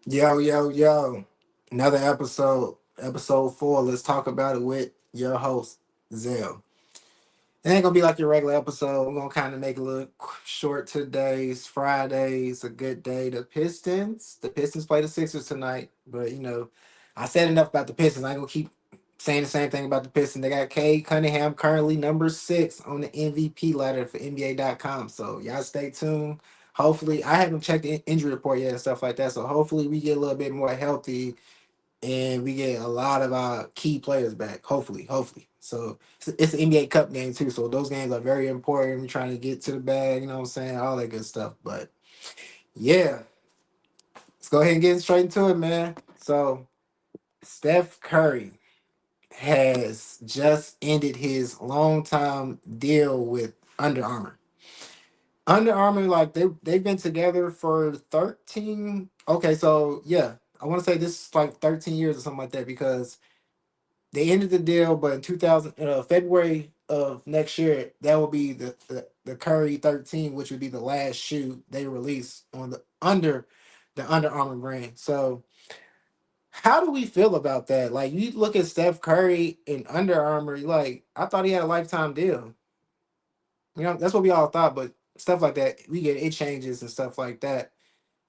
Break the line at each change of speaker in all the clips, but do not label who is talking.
Yo, yo, yo. Another episode 4. Let's talk about it with your host, Zell. It ain't gonna be like your regular episode. We're gonna kind of make it look short today. It's Friday. It's a good day. The Pistons play the Sixers tonight. But I said enough about the Pistons. I ain't gonna keep saying the same thing about the Pistons. They got Cade Cunningham currently number 6 on the MVP ladder for NBA.com. So y'all stay tuned. Hopefully, I haven't checked the injury report yet and stuff like that. So hopefully we get a little bit more healthy and we get a lot of our key players back. Hopefully. So it's an NBA Cup game too. So those games are very important. We're trying to get to the bag, you know what I'm saying? All that good stuff. But yeah, let's go ahead and get straight into it, man. So Steph Curry has just ended his long time deal with Under Armour. Under Armour, like they've been together for 13. Okay, so yeah, I want to say this is like 13 years or something like that because they ended the deal, but in 2000 February of next year, that will be the Curry 13, which would be the last shoe they release on the Under Armour brand. So how do we feel about that? Like you look at Steph Curry and Under Armour, like I thought he had a lifetime deal. That's what we all thought, but stuff like that, we get it changes and stuff like that.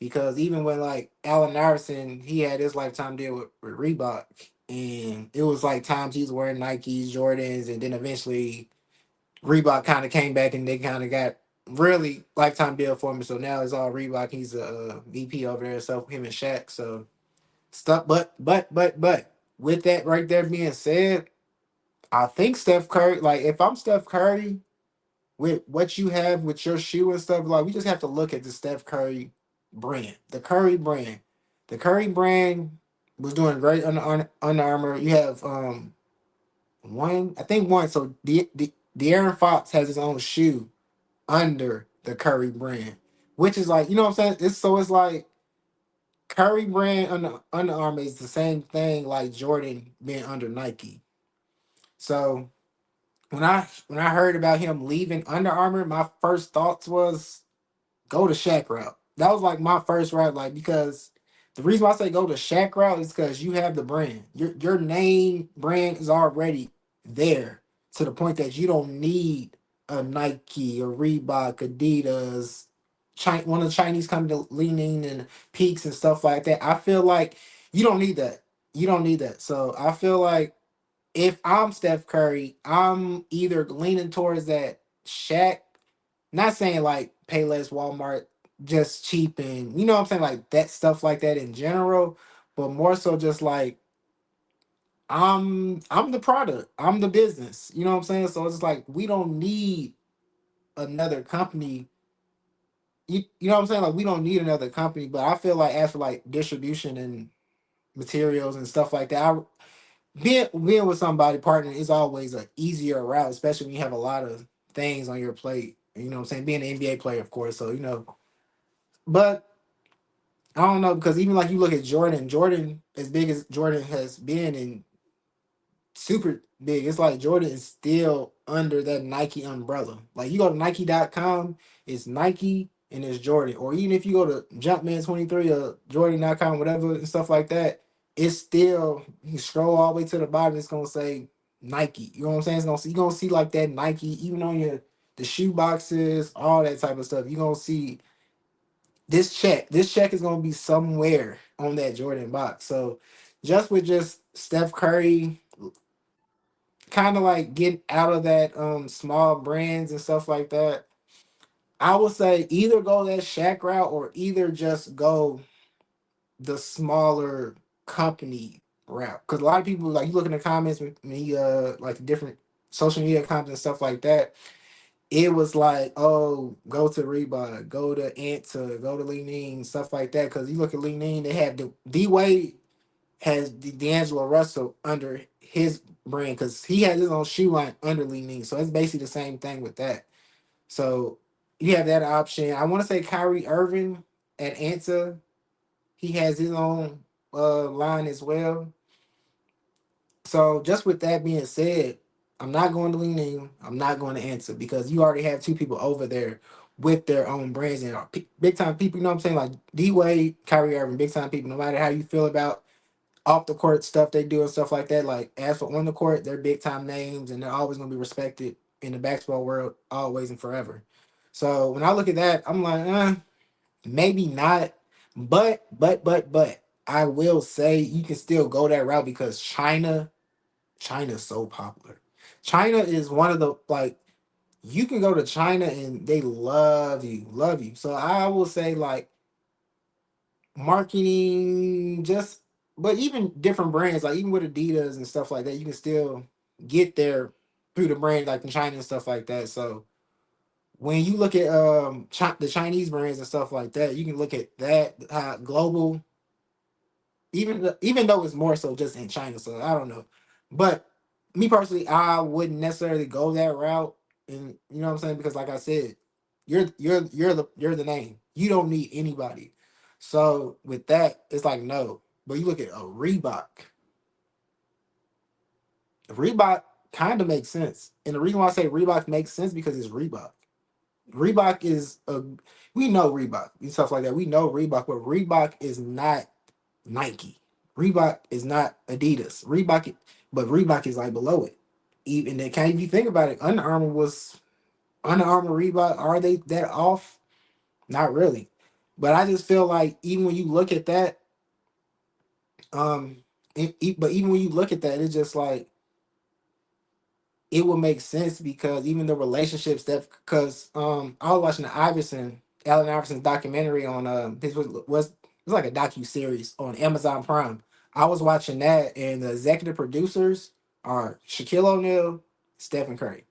Because even when like Allen Iverson, he had his lifetime deal with Reebok, and it was like times he was wearing Nikes, Jordans, and then eventually Reebok kind of came back and they kind of got really lifetime deal for him. So now it's all Reebok. He's a VP over there, so him and Shaq. So stuff, but with that right there being said, I think Steph Curry, like if I'm Steph Curry with what you have with your shoe and stuff, like we just have to look at the Steph Curry brand, the Curry brand. The Curry brand was doing great Under Armour. You have one. So the De'Aaron Fox has his own shoe under the Curry brand, which is like what I'm saying. It's like Curry brand Under Armour is the same thing like Jordan being under Nike. So when I heard about him leaving Under Armour, my first thoughts was go the Shaq route. That was like my first route, like because the reason why I say go the Shaq route is because you have the brand. Your name brand is already there to the point that you don't need a Nike or Reebok, Adidas, one of the Chinese companies leaning and peaks and stuff like that. I feel like you don't need that. You don't need that. So I feel like if I'm Steph Curry, I'm either leaning towards that Shaq, not saying like Payless Walmart just cheap and what I'm saying, like that stuff like that in general, but more so just like I'm the product, I'm the business, you know what I'm saying? So it's like we don't need another company. You know what I'm saying? Like we don't need another company, but I feel like as for like distribution and materials and stuff like that, being with somebody partner is always a easier route, especially when you have a lot of things on your plate. You know what I'm saying? Being an NBA player, of course. So but I don't know because even like you look at Jordan, as big as Jordan has been and super big, it's like Jordan is still under that Nike umbrella. Like you go to Nike.com, it's Nike and it's Jordan. Or even if you go to Jumpman23 or Jordan.com, whatever and stuff like that, it's still you can scroll all the way to the bottom, it's gonna say Nike. You know what I'm saying? You're gonna see like that Nike, even on the shoe boxes, all that type of stuff. You're gonna see this check is gonna be somewhere on that Jordan box. So just Steph Curry kind of like getting out of that small brands and stuff like that, I would say either go that Shaq route or either just go the smaller company route. Because a lot of people, like you look in the comments when you like different social media comments and stuff like that, it was like, oh, go to Reebok, go to Anta, go to Leaning, stuff like that. Because you look at Leaning, they have D Wade has D'Angelo Russell under his brand because he has his own shoe line under Leaning. So it's basically the same thing with that. So you have that option. I want to say Kyrie Irving at Anta, he has his own line as well. So just with that being said, I'm not going to Leaning. I'm not going to Anta because you already have two people over there with their own brands and are big time people. You know what I'm saying? Like D Wade, Kyrie Irving, big time people. No matter how you feel about off the court stuff they do and stuff like that. Like as for on the court, they're big time names and they're always gonna be respected in the basketball world, always and forever. So when I look at that, I'm like, maybe not. But I will say you can still go that route because China's so popular. China is one of the like you can go to China and they love you, love you. So I will say like marketing just but even different brands, like even with Adidas and stuff like that, you can still get there through the brand like in China and stuff like that. So when you look at the Chinese brands and stuff like that, you can look at that global even though it's more so just in China. So I don't know, but me personally, I wouldn't necessarily go that route. And you know what I'm saying because, like I said, you're the name. You don't need anybody. So with that, it's like no. But you look at a Reebok. Reebok kind of makes sense, and the reason why I say Reebok makes sense because it's Reebok. Reebok is a we know Reebok and stuff like that. We know Reebok, but Reebok is not Nike. Reebok is not Adidas. But Reebok is like below it. Even they can't if you think about it, Under Armour Reebok, are they that off? Not really. But I just feel like even when you look at that, but even when you look at that, it's just like it would make sense because even the relationships that because I was watching the Allen Iverson's documentary on this was it was like a docu series on Amazon Prime. I was watching that and the executive producers are Shaquille O'Neal, Stephen Curry.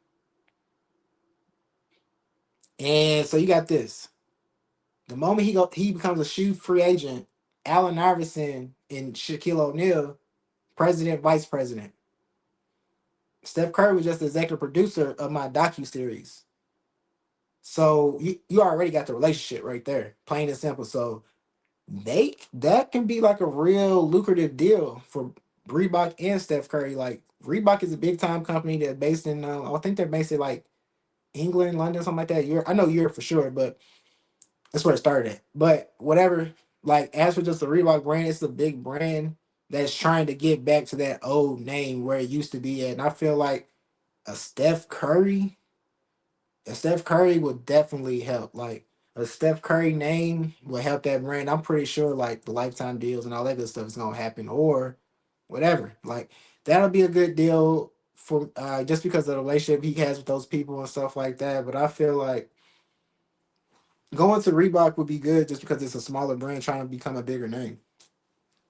And so you got this. The moment he becomes a shoe free agent, Allen Iverson and Shaquille O'Neal, president, vice president. Steph Curry was just the executive producer of my docu series. So you already got the relationship right there, plain and simple. So that can be like a real lucrative deal for Reebok and Steph Curry. Like Reebok is a big time company that's based in I think they're based in like England, London, something like that. Europe, I know Europe for sure, but that's where it started at. But whatever. Like as for just the Reebok brand, it's a big brand that's trying to get back to that old name where it used to be at. And I feel like a Steph Curry Steph Curry would definitely help. Like a Steph Curry name will help that brand. I'm pretty sure like the lifetime deals and all that good stuff is gonna happen or whatever. Like that'll be a good deal for just because of the relationship he has with those people and stuff like that. But I feel like going to Reebok would be good just because it's a smaller brand trying to become a bigger name.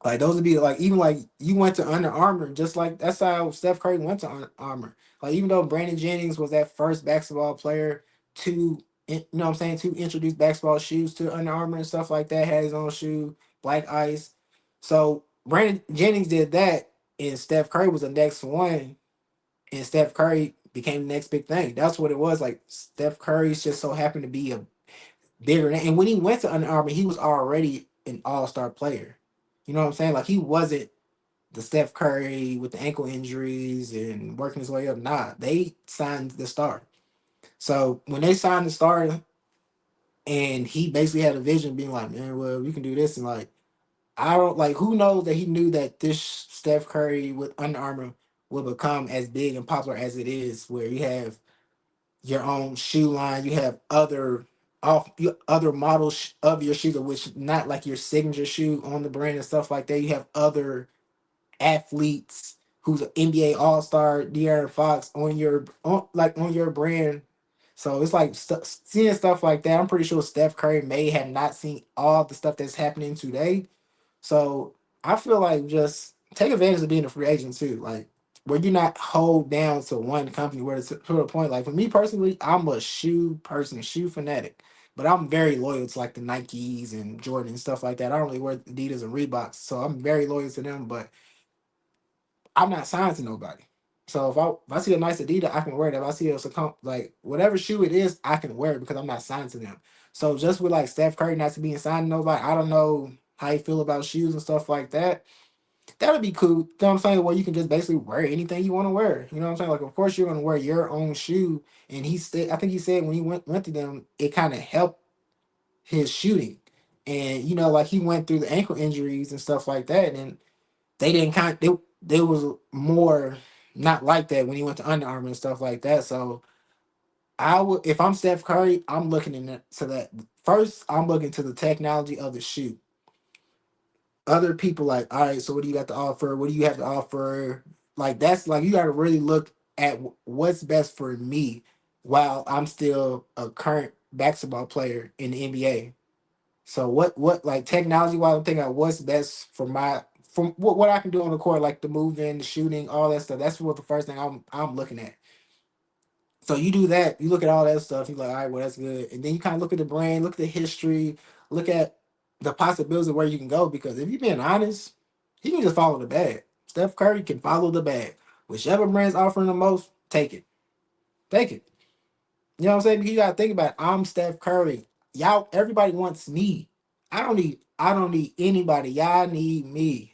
Like those would be like even like you went to Under Armour, just like that's how Steph Curry went to Under Armour. Like even though Brandon Jennings was that first basketball player to you know what I'm saying to introduce basketball shoes to Under Armour and stuff like that, had his own shoe, Black Ice. So Brandon Jennings did that, and Steph Curry was the next one, and Steph Curry became the next big thing. That's what it was. Like Steph Curry's just so happened to be a bigger name. And when he went to Under Armour, he was already an all-star player. You know what I'm saying? Like he wasn't the Steph Curry with the ankle injuries and working his way up. Nah, they signed the star. So when they signed the star and he basically had a vision being like, man, well, we can do this. And like, I don't like who knows that he knew that this Steph Curry with Under Armour will become as big and popular as it is, where you have your own shoe line, you have other models of your shoes, which not like your signature shoe on the brand and stuff like that. You have other athletes who's an NBA All Star, De'Aaron Fox on your brand. So it's like seeing stuff like that. I'm pretty sure Steph Curry may have not seen all the stuff that's happening today. So I feel like just take advantage of being a free agent too. Like where you're not hold down to one company where it's to a point. Like for me personally, I'm a shoe person, shoe fanatic. But I'm very loyal to like the Nikes and Jordan and stuff like that. I don't really wear Adidas and Reeboks, so I'm very loyal to them. But I'm not signed to nobody. So if I see a nice Adidas, I can wear it. If I see like whatever shoe it is, I can wear it because I'm not signed to them. So just with like Steph Curry not to being signed to nobody, I don't know how you feel about shoes and stuff like that. That'd be cool. You know what I'm saying? Where you can just basically wear anything you want to wear. You know what I'm saying? Like, of course, you're gonna wear your own shoe. And he said, I think he said when he went to them, it kind of helped his shooting. And like he went through the ankle injuries and stuff like that, and they didn't they was more not like that when he went to Under Armour and stuff like that. So I would, if I'm Steph Curry, I'm looking to that. First, I'm looking to the technology of the shoe. Other people like, all right, so what do you got to offer? What do you have to offer? Like that's like you got to really look at what's best for me while I'm still a current basketball player in the NBA. So what like technology wise, I'm thinking of what's best for my from what I can do on the court, like the moving, the shooting, all that stuff. That's what the first thing I'm looking at. So you do that, you look at all that stuff, you're like, all right, well, that's good. And then you kind of look at the brand, look at the history, look at the possibilities of where you can go. Because if you're being honest, he can just follow the bag. Steph Curry can follow the bag. Whichever brand's offering the most, take it. Take it. You know what I'm saying? Because you gotta think about it. I'm Steph Curry. Y'all, everybody wants me. I don't need anybody. Y'all need me.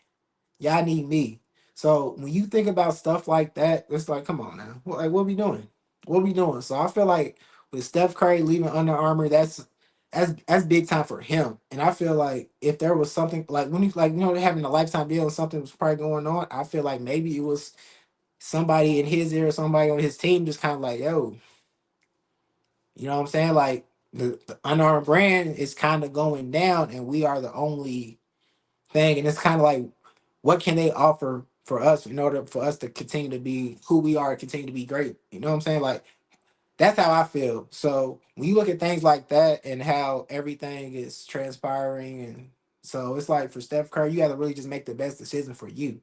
Y'all need me. So when you think about stuff like that, it's like, come on now. What we doing? What we doing? So I feel like with Steph Curry leaving Under Armour, that's big time for him. And I feel like if there was something like when you like having a lifetime deal and something was probably going on, I feel like maybe it was somebody in his ear, somebody on his team, just kind of like, yo, you know what I'm saying? Like the Under Armour brand is kind of going down, and we are the only thing, and it's kind of like, what can they offer for us in order for us to continue to be who we are, continue to be great? You know what I'm saying? Like that's how I feel. So when you look at things like that and how everything is transpiring, and so it's like for Steph Curry, you got to really just make the best decision for you.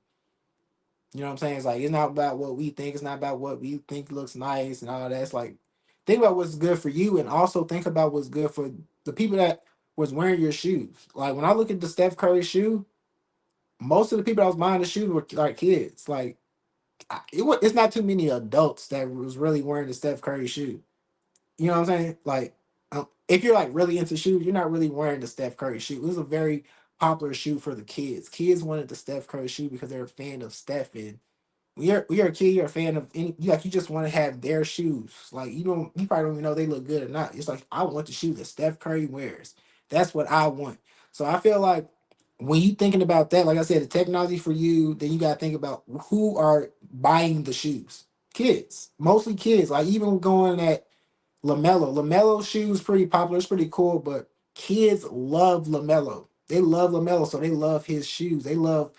You know what I'm saying? It's like it's not about what we think. It's not about what we think looks nice and all that. It's like think about what's good for you, and also think about what's good for the people that was wearing your shoes. Like when I look at the Steph Curry shoe, most of the people that was buying the shoes were like kids. Like it's not too many adults that was really wearing the Steph Curry shoe. You know what I'm saying? Like if you're like really into shoes, you're not really wearing the Steph Curry shoe. It was a very popular shoe for the kids. Kids wanted the Steph Curry shoe because they're a fan of Steph. And when you're a kid, you're a fan of any, like you just want to have their shoes. Like you probably don't even know they look good or not. It's like I want the shoe that Steph Curry wears. That's what I want. So I feel like when you thinking about that, like I said, the technology for you, then you gotta think about who are buying the shoes. Kids, mostly kids. Like even going at LaMelo shoes pretty popular. It's pretty cool, but kids love LaMelo. They love LaMelo, so they love his shoes. They love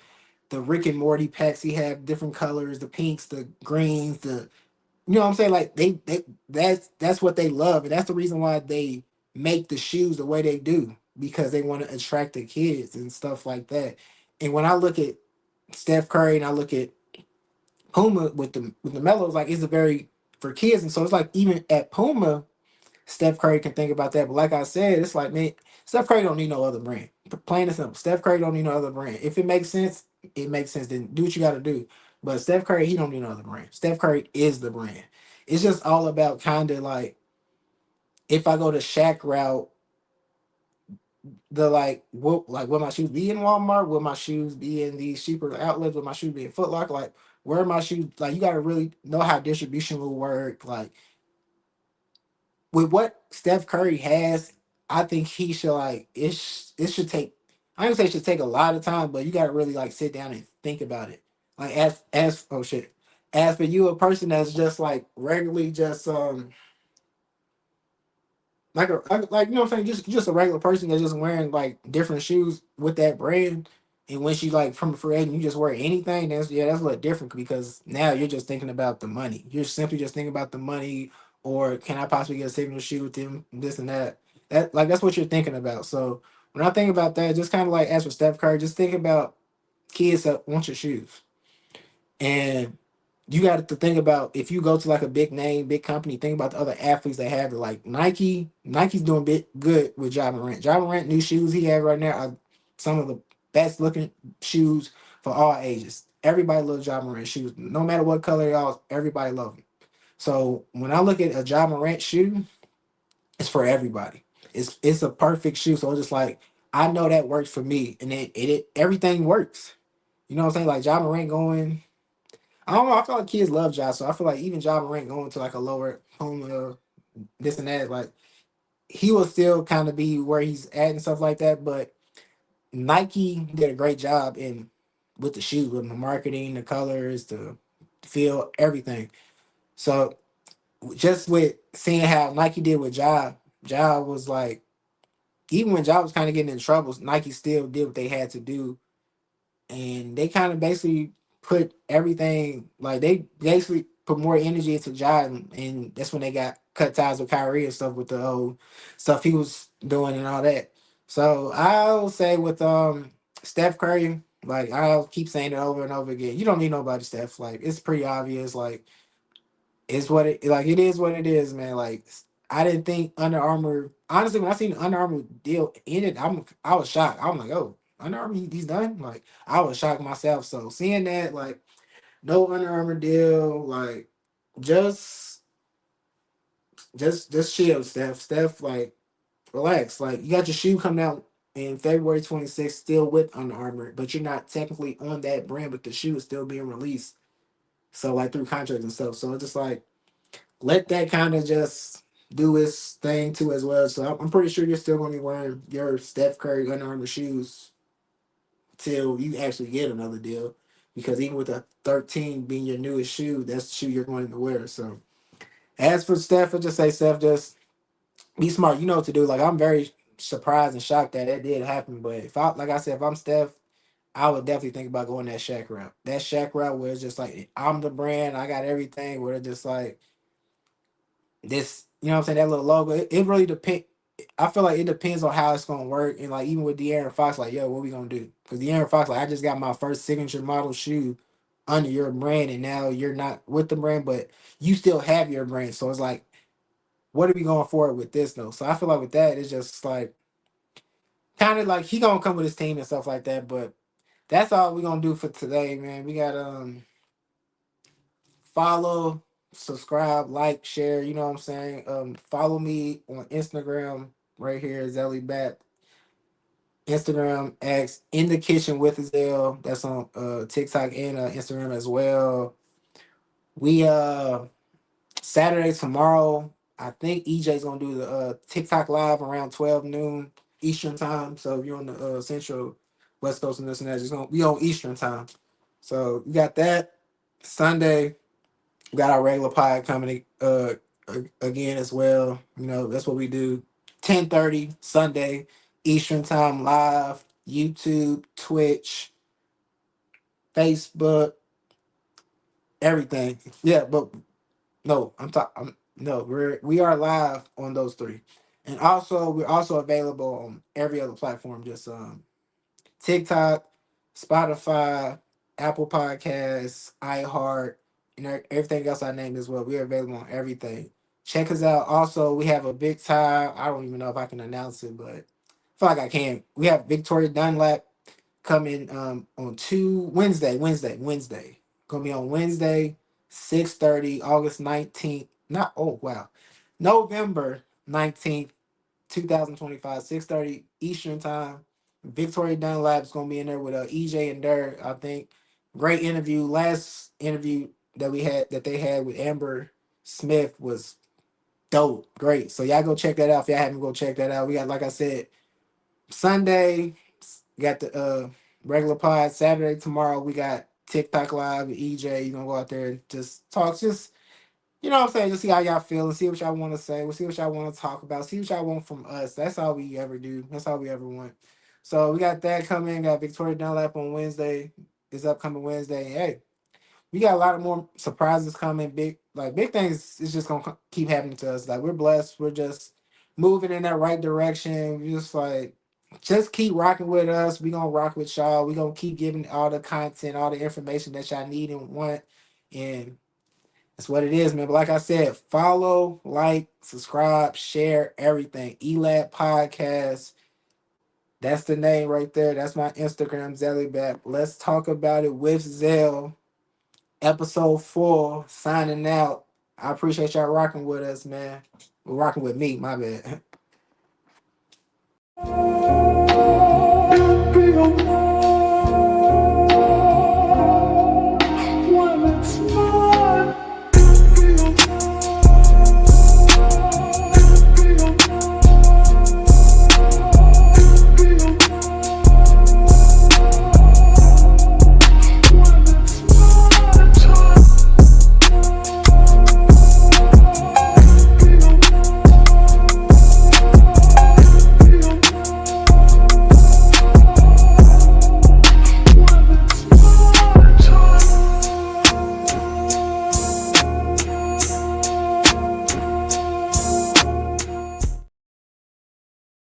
the Rick and Morty packs he have, different colors, the pinks, the greens, the you know what I'm saying? Like they that's what they love, and that's the reason why they make the shoes the way they do, because they want to attract the kids and stuff like that. And when I look at Steph Curry and I look at Puma with the Mellows, like it's a very for kids, and so it's like even at Puma, Steph Curry can think about that. But like I said, it's like, man, Steph Curry don't need no other brand. Plain and simple. Steph Curry don't need no other brand. If it makes sense, it makes sense. Then do what you got to do. But Steph Curry, he don't need no other brand. Steph Curry is the brand. It's just all about kind of like if I go the Shaq route, the like will my shoes be in Walmart? Will my shoes be in these cheaper outlets? Will my shoes be in Foot Locker? Like where are my shoes? Like you got to really know how distribution will work. Like with what Steph Curry has, I think he should like it should take. I don't say it should take a lot of time, but you got to really like sit down and think about it. Like as oh shit, as for you, a person that's just like regularly just like you know what I'm saying, just a regular person that's just wearing like different shoes with that brand. And when she like from a free agent, you just wear anything. That's a little different because now you're just thinking about the money. You're simply just thinking about the money, or can I possibly get a signature shoe with them, this and that. That's what you're thinking about. So when I think about that, just kind of like as for Steph Curry, just think about kids that want your shoes. And you got to think about if you go to like a big name, big company, think about the other athletes they have. Like Nike, Nike's doing bit good with Ja Morant. Ja Morant new shoes he have right now are some of the best looking shoes for all ages. Everybody loves Ja Morant shoes, no matter what color they are. Everybody loves them. So when I look at a Ja Morant shoe, it's for everybody. It's a perfect shoe. So it's just like I know that works for me, and it everything works.
You know what I'm saying? Like Ja Morant going. I don't know. I feel like kids love Ja, so I feel like even Ja Morant going to like a lower home, this and that, like he will still kind of be where he's at and stuff like that. But Nike did a great job in with the shoe, with the marketing, the colors, the feel, everything. So just with seeing how Nike did with Ja, Ja was like, even when Ja was kind of getting in trouble, Nike still did what they had to do, and they kind of basically put everything, like they basically put more energy into Ja, and that's when they got cut ties with Kyrie and stuff with the whole stuff he was doing and all that. So I'll say with Steph Curry, like I'll keep saying it over and over again. You don't need nobody, Steph. Like it's pretty obvious. Like it's what it like. It is what it is, man. Like I didn't think Under Armour. Honestly, when I seen the Under Armour deal ended, I was shocked. I'm like, oh, Under Armour, he's done. Like I was shocked myself. So seeing that, like no Under Armour deal, like just just chill, Steph. Steph, like relax. Like you got your shoe coming out in February 26th, still with Under Armour, but you're not technically on that brand, but the shoe is still being released. So like through contracts and stuff. So it's just like let that kind of just do its thing too as well. So I'm pretty sure you're still going to be wearing your Steph Curry Under Armour shoes till you actually get another deal. Because even with a 13 being your newest shoe, that's the shoe you're going to wear. So as for Steph, I just say Steph, just be smart. You know what to do. Like I'm very surprised and shocked that it did happen. But if I, like I said, if I'm Steph, I would definitely think about going that Shaq route. That Shaq route where it's just like I'm the brand, I got everything. Where it's just like this, you know what I'm saying, that little logo, it really depend. I feel like it depends on how it's gonna work. And like even with De'Aaron Fox, like, yo, what we gonna do? Because De'Aaron Fox, like, I just got my first signature model shoe under your brand, and now you're not with the brand, but you still have your brand. So it's like, what are we going forward with this though? So I feel like with that, it's just like kind of like he gonna come with his team and stuff like that. But that's all we gonna do for today, man. We got follow, subscribe, like, share. You know what I'm saying? Follow me on Instagram right here, Zelly Bat. Instagram X in the kitchen with Zell. That's on TikTok and Instagram as well. We Saturday tomorrow. I think EJ's gonna do the TikTok live around 12 noon Eastern time. So if you're on the Central West Coast and this and that, just gonna be on Eastern time. So you got that Sunday. We got our regular pod coming again as well. You know, that's what we do. 10:30 Sunday, Eastern time live, YouTube, Twitch, Facebook, everything. Yeah, but no, I'm talking no, we are live on those three. And also we're also available on every other platform, just TikTok, Spotify, Apple Podcasts, iHeart, and everything else I named as well. We're available on everything. Check us out. Also, we have a big time. I don't even know if I can announce it, but I feel like I can. We have Victoria Dunlap coming on Wednesday. Gonna be on Wednesday, 6:30, August 19th. Not oh wow. November 19th, 2025, 6:30 Eastern time. Victoria Dunlap's gonna be in there with EJ and Dirk. I think great interview. Last interview that we had that they had with Amber Smith was dope. Great. So y'all go check that out. If y'all haven't go check that out. We got, like I said, Sunday, we got the regular pod. Saturday tomorrow we got TikTok live with EJ. You gonna go out there and just talk, just you know what I'm saying? Just see how y'all feel and see what y'all want to say. We'll see what y'all want to talk about. See what y'all want from us. That's all we ever do. That's all we ever want. So we got that coming. Got Victoria Dunlap on Wednesday. This upcoming Wednesday. Hey, we got a lot of more surprises coming. Big things is just gonna keep happening to us. Like we're blessed. We're just moving in that right direction. We just like just keep rocking with us. We gonna rock with y'all. We gonna keep giving all the content, all the information that y'all need and want. And that's what it is, man. But like I said, follow, like, subscribe, share everything. ELAB Podcast. That's the name right there. That's my Instagram, Zellyback. Let's talk about it with Zell. Episode 4, signing out. I appreciate y'all rocking with us, man. Rocking with me, my bad.